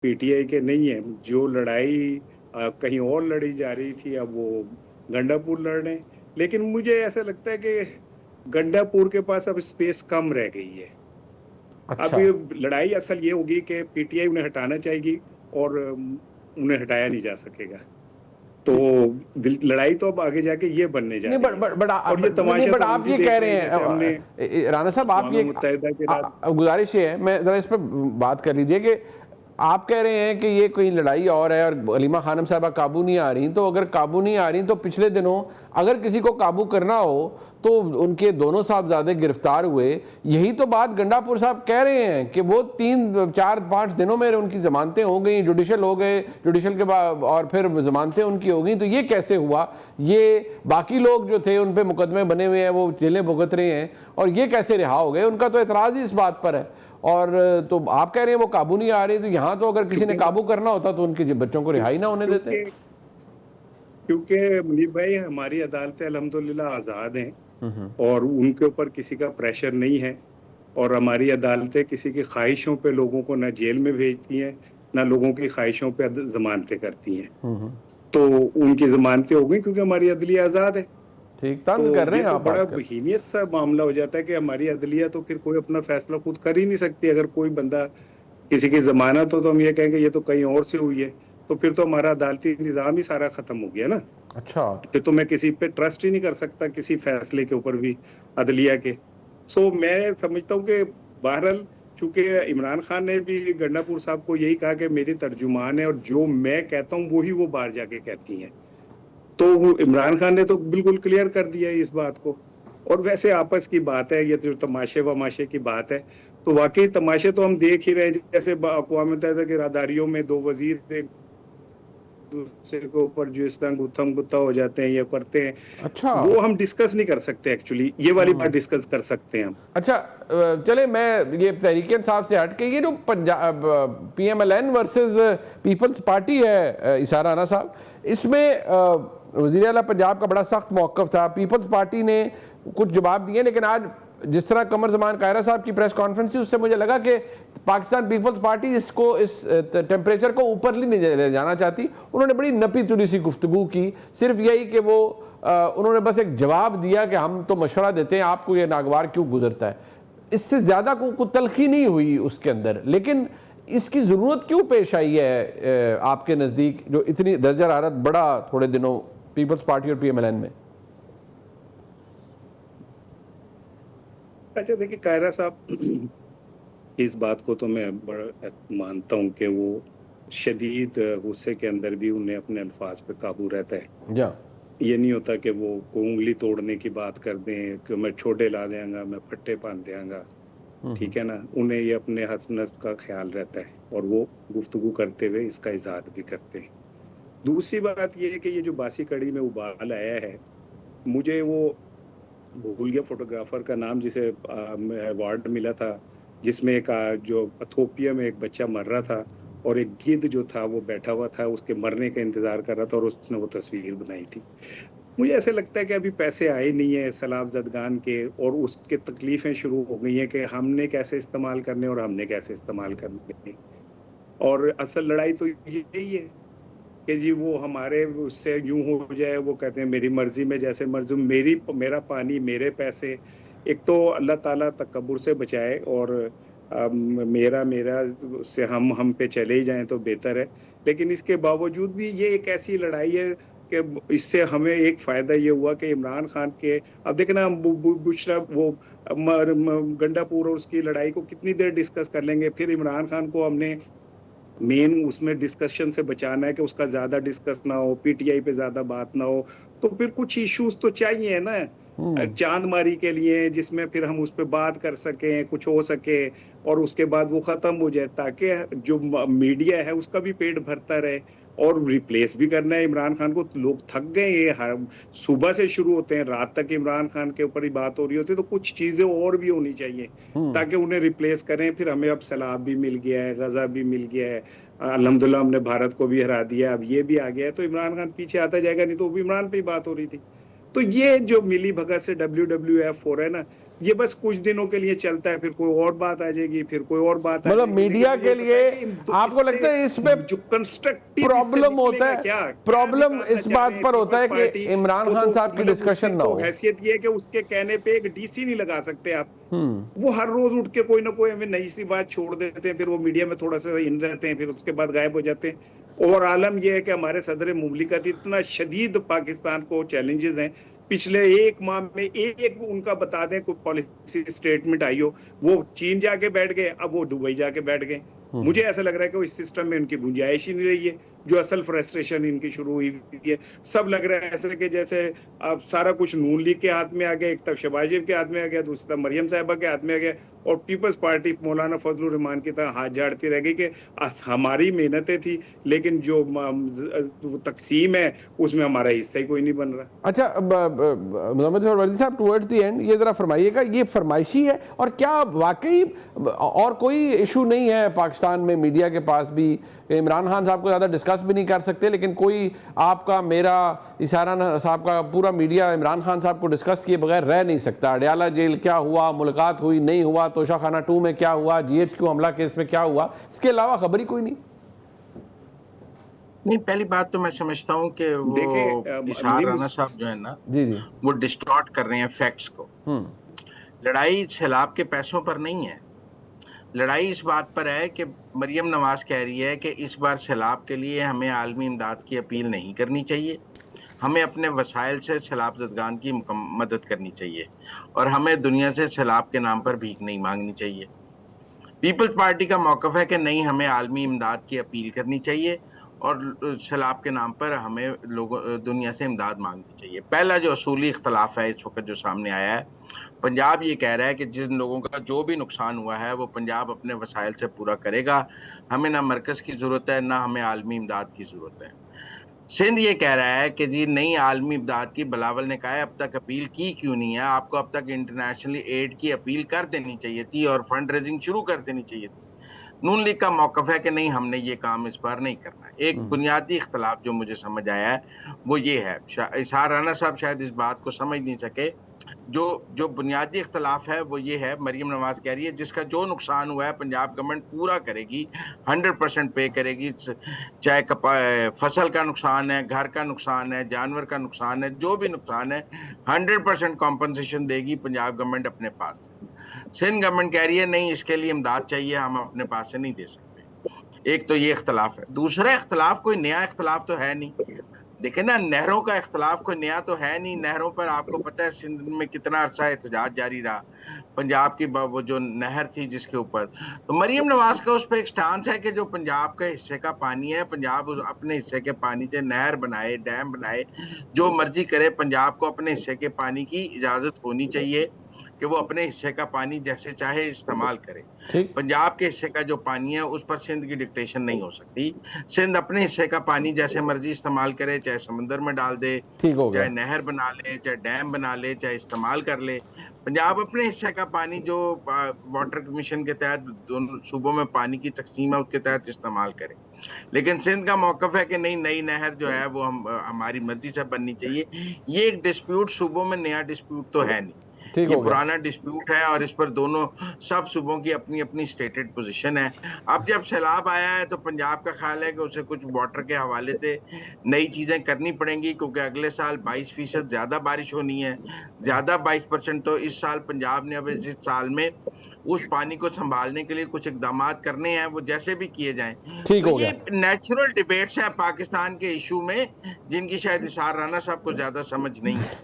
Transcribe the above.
PTI के नहीं है। जो लड़ाई कहीं और लड़ी जा रही थी, अब वो गंडापुर लड़ रहे हैं। लेकिन मुझे ऐसा लगता है कि गंडापुर के पास अब स्पेस कम रह गई है। अब अच्छा, ये लड़ाई असल ये होगी कि पीटीआई उन्हें हटाना चाहेगी और उन्हें हटाया नहीं जा सकेगा। तो लड़ाई तो अब आगे जाके ये बनने जा नहीं रही है। और ये नहीं, तमाशा बट तो हम आप भी ये देख कह रहे रहे हैं, जैसे हमने हैं राणा साहब, आप अक़वाम ये मुत्तहिदा के रात। गुजारिश ये है, मैं जरा इस पर बात कर लीजिए कि आप कह रहे हैं कि ये कोई लड़ाई और है और हलीमा खानम साहबा काबू नहीं आ रही। तो अगर काबू नहीं आ रही तो पिछले दिनों अगर किसी को काबू करना हो तो उनके दोनों साहबजादे गिरफ्तार हुए। यही तो बात गंडापुर साहब कह रहे हैं कि वो 3-4-5 दिनों में उनकी जमानतें हो गई, जुडिशल हो गए, जुडिशल के बाद और फिर जमानतें उनकी हो गई। तो ये कैसे हुआ? ये बाकी लोग जो थे उन पे मुकदमे बने हुए हैं, वो जेलें भुगत रहे हैं, और ये कैसे रिहा हो गए? उनका तो एतराज़ ही इस बात पर है। और तो आप कह रहे हैं वो काबू नहीं आ रही। तो यहाँ तो अगर किसी ने क्योंकि काबू करना होता तो उनके बच्चों को रिहाई ना होने देते। क्योंकि क्योंकि मुनीब भाई, हमारी अदालतें अल्हम्दुलिल्लाह आज़ाद हैं और उनके ऊपर किसी का प्रेशर नहीं है। और हमारी अदालतें किसी की ख्वाहिशों पे लोगों को ना जेल में भेजती हैं, ना लोगों की ख्वाहिशों पे जमानतें करती हैं। तो उनकी जमानतें हो गई क्योंकि हमारी अदलिया आज़ाद है। ठीक, तो तंज कर रहे ये हैं तो आप बड़ा आजकल। हीनियस सा मामला हो जाता है कि हमारी अदलिया तो फिर कोई अपना फैसला खुद कर ही नहीं सकती। अगर कोई बंदा किसी की जमानत हो तो हम ये कहेंगे ये तो कहीं और से हुई है, तो फिर तो हमारा अदालती निजाम ही सारा खत्म हो गया ना। अच्छा, फिर तो मैं किसी पे ट्रस्ट ही नहीं कर सकता, किसी फैसले के ऊपर भी अदलिया के। सो मैं समझता हूँ कि बहरहाल, चूंकि इमरान खान ने भी गंडापुर साहब को यही कहा कि मेरी तर्जुमान है और जो मैं कहता हूँ वही वो बाहर जाके कहती हैं, तो इमरान खान ने तो बिल्कुल क्लियर कर दिया इस बात को। और वैसे आपस की बात है, ये जो तमाशे वमाशे की बात है, तो वाकई तमाशे तो हम देख ही रहे हैं। जैसे अक़वाम मुत्तहिदा की राहदारियों में दो वजीर एक दूसरे के ऊपर जो इस तरह गुत्थम गुत्ता हो जाते हैं, ये करते हैं, अच्छा, वो हम डिस्कस नहीं कर सकते। एक्चुअली ये वाली बात डिस्कस कर सकते हैं हम। अच्छा। चले, मैं ये तहरीक इंसाफ से हट के ये जो Punjab PMLN versus People's Party है, इशारा राणा साहब, इसमें वज़ीर आला पंजाब का बड़ा सख्त मौक़िफ़ था। पीपल्स पार्टी ने कुछ जवाब दिए, लेकिन आज जिस तरह कमर ज़मान कायरा साहब की प्रेस कॉन्फ्रेंस थी, उससे मुझे लगा कि पाकिस्तान पीपल्स पार्टी इसको इस टेम्परेचर को ऊपर नहीं ले जाना चाहती। उन्होंने बड़ी नपी तुली सी गुफ्तगू की, सिर्फ यही कि वो उन्होंने बस एक जवाब दिया कि हम तो मशवरा देते हैं, आपको ये नागवार क्यों गुजरता है। इससे ज़्यादा को तलखी नहीं हुई उसके अंदर। लेकिन इसकी ज़रूरत क्यों पेश आई है आपके नज़दीक, जो इतनी दर्जा हरारत बढ़ा थोड़े दिनों पीपल्स पार्टी और PMLN में? अच्छा देखिए, कायरा साहब, इस बात को तो मैं बड़ा मानता हूँ कि वो शदीद गुस्से के अंदर भी उन्हें अपने अल्फाज पे काबू रहता है। या ये नहीं होता कि वो उंगली तोड़ने की बात कर दें कि मैं छोटे ला देंगा, मैं फट्टे बांध देंगा, ठीक है ना। उन्हें ये अपने हस्ब नस्ब का ख्याल रहता है और वो गुफ्तगू करते हुए इसका इजहार भी करते हैं। दूसरी बात ये है कि ये जो बासी कड़ी में उबाल आया है, मुझे वो भूल गया फोटोग्राफर का नाम जिसे अवार्ड मिला था, जिसमें एक जो इथोपिया में एक बच्चा मर रहा था और एक गिद्ध जो था वो बैठा हुआ था, उसके मरने का इंतजार कर रहा था और उसने वो तस्वीर बनाई थी। मुझे ऐसे लगता है कि अभी पैसे आए नहीं है सलाब जदगान के, और उसके तकलीफें शुरू हो गई हैं कि हमने कैसे इस्तेमाल करने और हमने कैसे इस्तेमाल करने। और असल लड़ाई तो यही है कि जी वो हमारे उससे यूं हो जाए, वो कहते हैं मेरी मर्जी में जैसे मर्जी, मेरा पानी मेरे पैसे। एक तो अल्लाह ताला तकब्बुर से बचाए और मेरा मेरा से हम पे चले ही जाएं तो बेहतर है। लेकिन इसके बावजूद भी ये एक ऐसी लड़ाई है कि इससे हमें एक फायदा ये हुआ कि इमरान खान के, अब देखना हम बुशरा वो गंडापुर और उसकी लड़ाई को कितनी देर डिस्कस कर लेंगे। फिर इमरान खान को हमने मेन उसमें डिस्कशन से बचाना है कि उसका ज्यादा डिस्कस ना हो, पीटीआई पे ज्यादा बात ना हो। तो फिर कुछ इश्यूज तो चाहिए ना चांदमारी के लिए, जिसमें फिर हम उस पर बात कर सकें, कुछ हो सके और उसके बाद वो खत्म हो जाए, ताकि जो मीडिया है उसका भी पेट भरता रहे। और रिप्लेस भी करना है इमरान खान को, लोग थक गए। ये हर सुबह से शुरू होते हैं, रात तक इमरान खान के ऊपर ही बात हो रही होती है। तो कुछ चीजें और भी होनी चाहिए ताकि उन्हें रिप्लेस करें। फिर हमें अब सैलाब भी मिल गया है, गजा भी मिल गया है, अल्हम्दुलिल्लाह हमने भारत को भी हरा दिया, अब ये भी आ गया है, तो इमरान खान पीछे आता जाएगा। नहीं तो वो भी इमरान पे ही बात हो रही थी। तो ये जो मिली भगत से WWF हो रहा है ना, ये बस कुछ दिनों के लिए चलता है, फिर कोई और बात आ जाएगी, फिर कोई और बात आ मतलब जाएगी। मीडिया लेकिन के मुझे लिए लगता है कि आपको लगता है इसमें जो कंस्ट्रक्टिव प्रॉब्लम होता है, क्या प्रॉब्लम निकालना इस चाह बात रहे हैं पर होता पीपल्स है कि पार्टी इमरान को, खान तो साहब की मतलब डिस्कशन उसकी ना तो हो। हैसियत ये है कि उसके कहने पे एक डीसी नहीं लगा सकते आप। वो हर रोज उठ के कोई ना कोई हमें नई सी बात छोड़ देते हैं, फिर वो मीडिया में थोड़ा सा इन रहते हैं, फिर उसके बाद गायब हो जाते हैं। और आलम यह है कि हमारे सदर मुमलिकत इतना शदीद पाकिस्तान को चैलेंजेस हैं, पिछले एक माह में एक उनका बता दें कोई पॉलिसी स्टेटमेंट आई हो। वो चीन जाके बैठ गए, अब वो दुबई जाके बैठ गए। मुझे ऐसा लग रहा है कि इस सिस्टम में उनकी गुंजाइश ही नहीं रही है। जो असल फ्रस्ट्रेशन इनकी शुरू हुई है, सब लग रहा है ऐसे कि जैसे अब सारा कुछ नून लीग के हाथ में आ गया, एक तरफ शहबाज शरीफ के हाथ में आ गया, दूसरी तरफ मरियम साहिबा के हाथ में आ गया, और पीपल्स पार्टी मौलाना फजलुर रहमान की तरह हाथ झाड़ती रह गई कि हमारी मेहनतें थी, लेकिन जो तकसीम है उसमें हमारा हिस्सा ही कोई नहीं बन रहा। अच्छा, मोहम्मद वर्दी साहब, टुवर्ड्स द एंड ये जरा फरमाइएगा, ये फरमाइशी है और क्या वाकई और कोई इशू नहीं है पाकिस्तान में मीडिया के पास भी? इमरान खान साहब को ज़्यादा डिस्कस भी नहीं कर सकते, लेकिन कोई आपका, मेरा, इशारा साहब का पूरा मीडिया इमरान खान साहब को डिस्कस किए बगैर रह नहीं सकता। अडयाला जेल क्या हुआ, मुलाकात हुई नहीं हुआ, तोशाखाना 2 में क्या हुआ, GHQ हमला केस में क्या हुआ, इसके अलावा खबर ही कोई नहीं। नहीं, पहली बात तो मैं समझता हूँ कि वो इशहार राना साहब जो है ना, जी जी, वो डिस्टॉर्ट कर रहे हैं फैक्ट्स को। लड़ाई सैलाब के पैसों पर नहीं है, लड़ाई इस बात पर है कि मरियम नवाज कह रही है कि इस बार सैलाब के लिए हमें आलमी इमदाद की अपील नहीं करनी चाहिए, हमें अपने वसाइल से सैलाब ज़दगान की मदद करनी चाहिए, और हमें दुनिया से सैलाब के नाम पर भीख नहीं मांगनी चाहिए। पीपल्स पार्टी का मौक़िफ़ है कि नहीं, हमें आलमी इमदाद की अपील करनी चाहिए और सैलाब के नाम पर हमें लोगों दुनिया से इमदाद मांगनी चाहिए। पहला जो असूली इख्तलाफ है इस वक्त जो सामने आया है, पंजाब ये कह रहा है कि जिन लोगों का जो भी नुकसान हुआ है वो पंजाब अपने वसाइल से पूरा करेगा, हमें ना मरकज़ की ज़रूरत है, ना हमें आलमी इमदाद की ज़रूरत है। सिंध ये कह रहा है कि जी नहीं, आलमी इमदाद की बिलावल ने कहा है अब तक अपील की क्यों नहीं है, आपको अब तक इंटरनेशनली एड की अपील कर देनी चाहिए थी और फंड रेजिंग शुरू कर देनी चाहिए थी। नून लीग का मौक़िफ़ है कि नहीं, हमने ये काम इस बार नहीं करना। एक बुनियादी इख्तलाफ जो मुझे समझ आया है वो ये है, इशहार राना साहब शायद इस बात को समझ नहीं सके, जो बुनियादी इख्तलाफ है वो ये है, मरियम नवाज कह रही है जिसका जो नुकसान हुआ है पंजाब गवर्नमेंट पूरा करेगी, 100% पे करेगी, चाहे फसल का नुकसान है, घर का नुकसान है, जानवर का नुकसान है, जो भी नुकसान है 100% कॉम्पनसेशन देगी पंजाब गवर्नमेंट अपने पास से। सिंध गवर्नमेंट कह रही है नहीं, इसके लिए इमदाद चाहिए, हम अपने पास से नहीं दे सकते। एक तो ये इख्तलाफ है। दूसरा इख्तलाफ कोई नया इख्तलाफ तो है नहीं, देखें ना, नहरों का इख्तलाफ कोई नया तो है नहीं। नहरों पर आपको पता है सिंध में कितना अरसा एहतजाज जारी रहा, पंजाब की वो जो नहर थी जिसके ऊपर, तो मरियम नवाज का उस पर एक स्टांस है कि जो पंजाब के हिस्से का पानी है, पंजाब अपने हिस्से के पानी से नहर बनाए, डैम बनाए, जो मर्जी करे, पंजाब को अपने हिस्से के पानी की इजाजत होनी चाहिए कि वो अपने हिस्से का पानी जैसे चाहे इस्तेमाल करे। पंजाब के हिस्से का जो पानी है उस पर सिंध की डिक्टेशन नहीं हो सकती। सिंध अपने हिस्से का पानी जैसे मर्जी इस्तेमाल करे, चाहे समुद्र में डाल दे, चाहे नहर बना ले, चाहे डैम बना ले, चाहे इस्तेमाल कर ले। पंजाब अपने हिस्से का पानी जो वाटर कमीशन के तहत दोनों सूबों में पानी की तकसीम है उसके तहत इस्तेमाल करे। लेकिन सिंध का मौक़िफ़ है कि नहीं, नई नहर जो है वो हमारी मर्जी से बननी चाहिए। ये एक डिस्प्यूट सूबों में नया डिस्प्यूट तो है नहीं, ये पुराना डिस्प्यूट है और इस पर दोनों सब सूबों की अपनी अपनी स्टेटेड पोजीशन है। अब जब सैलाब आया है तो पंजाब का ख्याल है कि उसे कुछ वाटर के हवाले से नई चीज़ें करनी पड़ेंगी, क्योंकि अगले साल 22% ज़्यादा बारिश होनी है, ज़्यादा 22%। तो इस साल पंजाब ने अब इस साल में उस पानी को संभालने के लिए कुछ इकदाम करने हैं, वो जैसे भी किए जाएं। तो ये नेचुरल डिबेट्स हैं पाकिस्तान के इशू में, जिनकी शायद इशहार राना साहब को ज़्यादा समझ नहीं है।